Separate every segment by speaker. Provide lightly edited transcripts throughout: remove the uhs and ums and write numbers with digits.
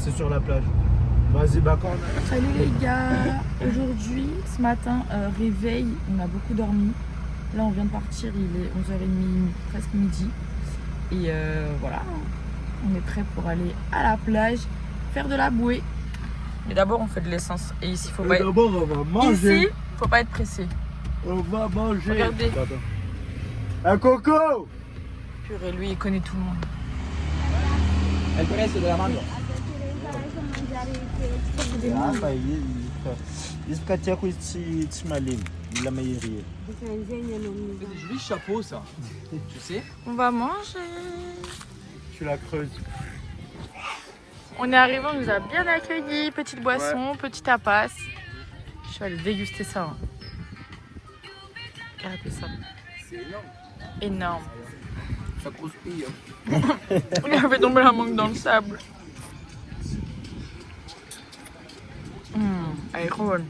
Speaker 1: c'est sur la plage. Vas-y, bah quand
Speaker 2: Salut les gars. Aujourd'hui, ce matin, réveil, on a beaucoup dormi. Là, on vient de partir, il est 11h30, presque midi. Et voilà, on est prêt pour aller à la plage, faire de la bouée. Mais d'abord, on fait de l'essence. Et ici, faut pas être...
Speaker 1: D'abord, on va manger.
Speaker 2: Ici, faut pas être pressé.
Speaker 1: On va manger.
Speaker 2: Regardez.
Speaker 1: Un coco.
Speaker 2: Purée, lui, il connaît tout le monde.
Speaker 3: El precio de la mango.
Speaker 1: Hapa hizi kati yako hizi malini la meillerie.
Speaker 3: C'est des jolis chapeaux ça. Tu sais?
Speaker 2: On va manger.
Speaker 1: Tu la creuses.
Speaker 2: On est arrivé, on nous a bien accueillis. Petite boisson, petit tapas. Je vais aller déguster ça. Hein. Regardez ça.
Speaker 3: C'est énorme.
Speaker 2: Énorme.
Speaker 3: Ça croustille.
Speaker 2: On a fait tomber la mangue dans le sable. Elle est trop bonne.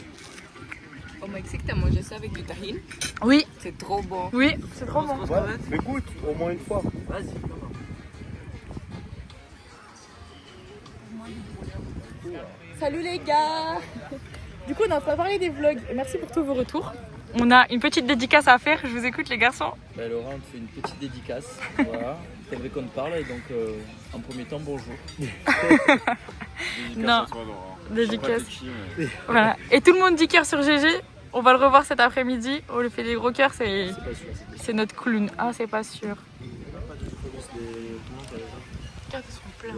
Speaker 4: Au Mexique, t'as mangé ça avec du tahine?
Speaker 2: Oui,
Speaker 4: C'est trop bon.
Speaker 2: oui, c'est trop bon.
Speaker 1: Ouais, mais goûte au moins une fois.
Speaker 3: Vas-y.
Speaker 2: Salut les gars. Du coup, on a préparé des vlogs. Et merci pour tous vos retours. On a une petite dédicace à faire. Je vous écoute les garçons.
Speaker 3: Bah, Laura, on te fait une petite dédicace. Voilà. T'aimerais qu'on te parle et donc en premier temps, bonjour.
Speaker 2: Non, dédicace. Voilà. Et tout le monde dit cœur sur GG. On va le revoir cet après-midi. On lui fait des gros cœurs. C'est notre clown. Ah, c'est pas sûr. Regarde, ils sont pleins.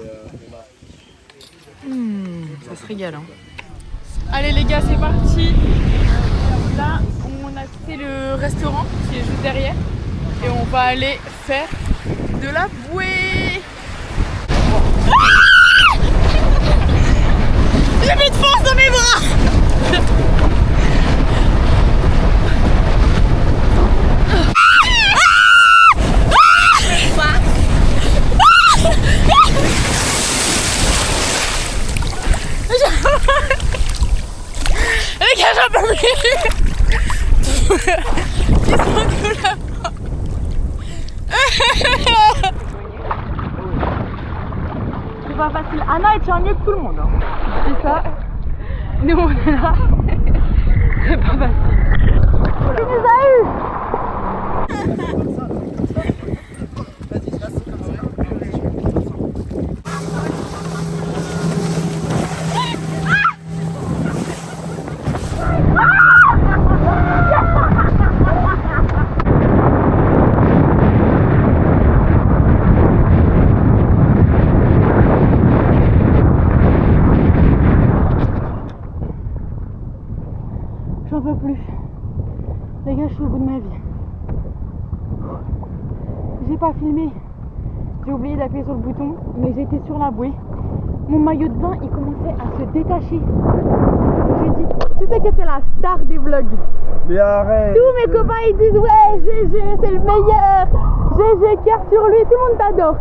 Speaker 2: Ça se régale. Hein. Allez les gars, c'est parti. Là, on a quitté le restaurant qui est juste derrière. Et on va aller faire de la bouée. J'ai mis de force dans mes bras. Les gars, j'en peux plus. Ils sont tous là-bas. C'est pas facile. Anna, elle tient mieux que tout le monde. Hein. C'est ça. Nous, on est là. C'est pas facile. Tu nous as eu. J'en peux plus. Les gars, je suis au bout de ma vie. J'ai pas filmé. J'ai oublié d'appuyer sur le bouton, mais j'étais sur la bouée. Mon maillot de bain, il commençait à se détacher. J'ai dit, tu sais que t'es la star des vlogs.
Speaker 1: Mais arrête.
Speaker 2: Tous mes copains, ils disent, ouais, GG, c'est le meilleur. GG, cœur sur lui, tout le monde t'adore.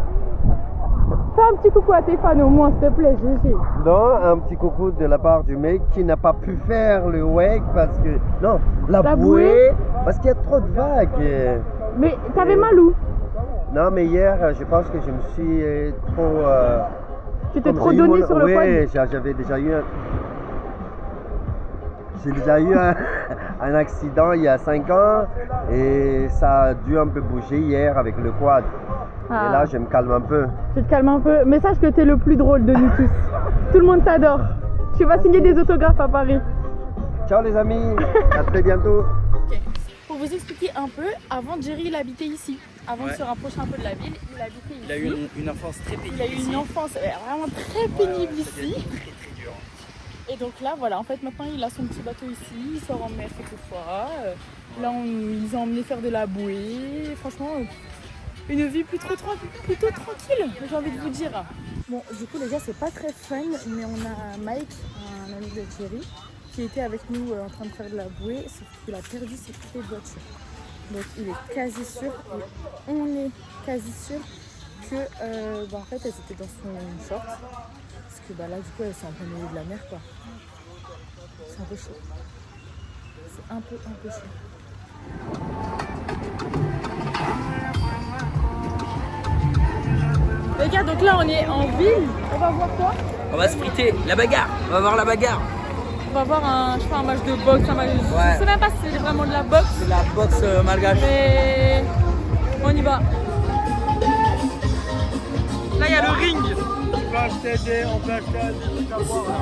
Speaker 2: Fais un petit coucou à tes fans au moins, s'il te plaît, GG.
Speaker 5: Non, un petit coucou de la part du mec qui n'a pas pu faire le wake parce que... Non, la bouée, parce qu'il y a trop de vagues.
Speaker 2: Mais t'avais mal où?
Speaker 5: Non, mais hier, je pense que je me suis trop...
Speaker 2: Tu t'es
Speaker 5: comme
Speaker 2: trop
Speaker 5: j'ai eu
Speaker 2: donné
Speaker 5: mon-
Speaker 2: sur le
Speaker 5: oui,
Speaker 2: quad.
Speaker 5: j'avais déjà eu un... J'ai déjà eu un accident il y a 5 ans et ça a dû un peu bouger hier avec le quad.
Speaker 2: Ah.
Speaker 5: Et là, je me calme un peu.
Speaker 2: Tu te calmes un peu. Mais sache que t'es le plus drôle de nous tous. Tout le monde t'adore. Tu vas signer des autographes à Paris.
Speaker 5: Ciao les amis, à très bientôt.
Speaker 2: Pour vous expliquer un peu, avant Jerry il habitait ici. Avant de se rapprocher un peu de la ville, il habitait ici.
Speaker 3: Il a eu une enfance très pénible.
Speaker 2: Il a eu une enfance vraiment très pénible ici.
Speaker 3: Très dur.
Speaker 2: Et donc là, voilà, en fait maintenant il a son petit bateau ici, il sort en mer quelquefois. Là, ils ont emmené faire de la bouée. Franchement, une vie plutôt tranquille, j'ai envie de vous dire. Bon, du coup les gars, c'est pas très fun, mais on a Mike, un ami de Thierry, qui était avec nous en train de faire de la bouée, sauf qu'il a perdu ses clés de voiture. Donc il est quasi sûr, et on est quasi sûr que en fait elle était dans son short. Parce que là du coup elle s'est en plein milieu de la mer quoi. C'est un peu chaud. C'est un peu chaud. Les gars, donc là on est en ville. On va voir quoi?
Speaker 3: On va se friter, la bagarre. On va voir la bagarre.
Speaker 2: On va voir un match de boxe. Je sais même pas si c'est vraiment de la boxe.
Speaker 3: C'est la boxe malgache.
Speaker 2: Mais on y va. Là il y a le ring.
Speaker 1: On peut acheter des trucs à boire là.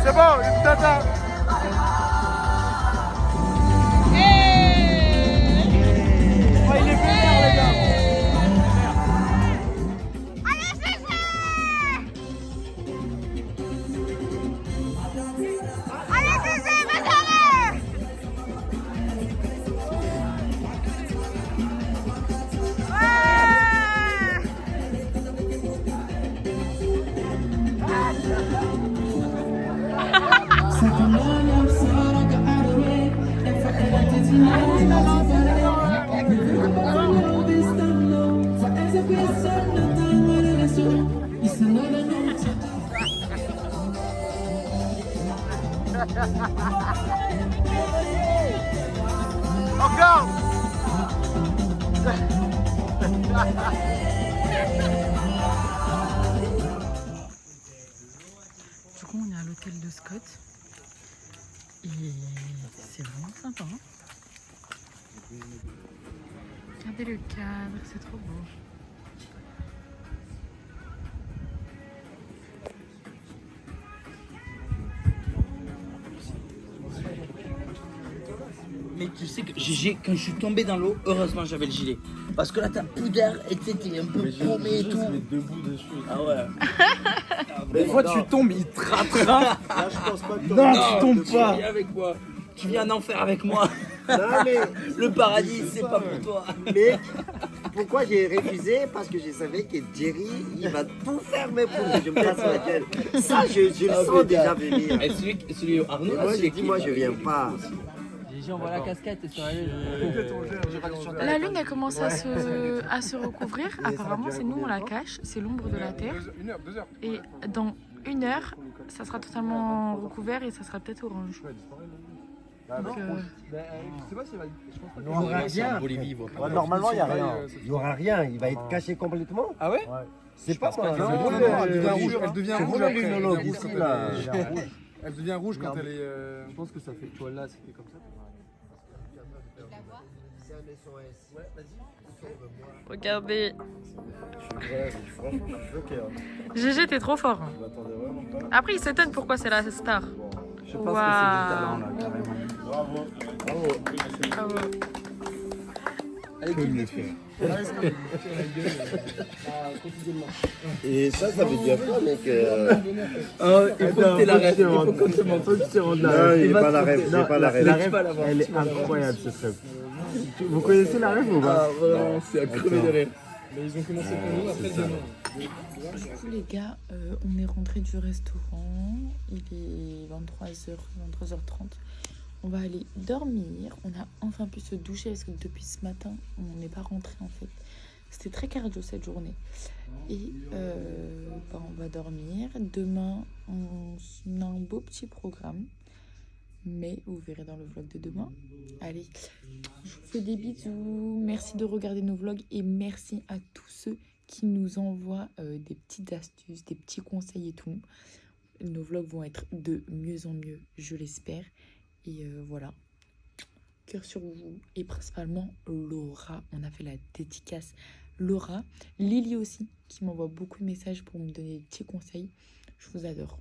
Speaker 1: C'est bon, une tata. Oh, il est vénère, les gars. Encore.
Speaker 2: Du coup, on est à l'hôtel de Scott et c'est vraiment sympa. Hein, regardez le cadre, c'est trop beau.
Speaker 3: Mais tu sais que quand je suis tombé dans l'eau, heureusement j'avais le gilet. Parce que là t'as plus d'air et t'es un peu paumé et tout.
Speaker 1: Debout dessus.
Speaker 3: Ah ouais.
Speaker 1: Des fois tu tombes, il te rattrape. Là je pense pas que non, tu tombes
Speaker 3: Tu
Speaker 1: pas.
Speaker 3: viens avec moi. Tu viens en enfer avec moi.
Speaker 5: Non, mais,
Speaker 3: Le paradis, c'est pas pour toi.
Speaker 5: mais pourquoi j'ai refusé? Parce que je savais que Jerry, il va tout faire mais pour que je me casse la gueule. Ça, je le sens déjà venir.
Speaker 3: Et celui Arnaud,
Speaker 5: Et moi, j'ai dit, moi, je viens pas.
Speaker 3: J'ai on voit la casquette et sur la lune.
Speaker 2: La lune a commencé à se recouvrir. Apparemment, c'est nous on la cache. C'est l'ombre de la Terre. Et dans 1 heure, ça sera totalement recouvert et ça sera peut-être orange. Donc,
Speaker 5: Il n'y aura rien.
Speaker 3: Bolivie,
Speaker 5: Ouais, normalement, il n'y a rien. Il n'y aura rien. Il va être caché complètement.
Speaker 3: Ah ouais?
Speaker 5: C'est pas quoi.
Speaker 6: Elle devient rouge après.
Speaker 5: Lunologue ici, là.
Speaker 6: Elle devient rouge quand elle est. Je pense que ça fait. Tu vois là, c'était comme ça.
Speaker 2: regardez.
Speaker 1: Franchement, je suis choqué.
Speaker 2: GG, t'es trop fort.
Speaker 1: Je m'attendais vraiment pas.
Speaker 2: Après, il s'étonne pourquoi c'est la star.
Speaker 1: Je pense que c'est du talent là, carrément. Bravo.
Speaker 2: Bravo.
Speaker 1: Que mieux faire.
Speaker 5: Et ça veut dire quoi, mec?
Speaker 3: Il faut que t'aies la rêve. Il faut qu'on te montre.
Speaker 5: Non, il n'est pas la rêve. C'est pas la rêve.
Speaker 1: La rêve, elle est incroyable cette rêve. Vous connaissez la rêve ou pas?
Speaker 3: Ah, vraiment, c'est à crever de rire.
Speaker 6: Mais ils ont commencé pour nous après le demain.
Speaker 2: Du coup, les gars, on est rentré du restaurant. Il est 23h30. On va aller dormir. On a enfin pu se doucher parce que depuis ce matin, on n'est pas rentré en fait. C'était très cardio cette journée. Et on va dormir. Demain, on a un beau petit programme. Mais vous verrez dans le vlog de demain. Allez, je vous fais des bisous. Merci de regarder nos vlogs et merci à tous ceux qui nous envoient des petites astuces, des petits conseils et tout. Nos vlogs vont être de mieux en mieux, je l'espère. Et voilà, cœur sur vous et principalement Laura. On a fait la dédicace Laura. Lily aussi qui m'envoie beaucoup de messages pour me donner des petits conseils. Je vous adore.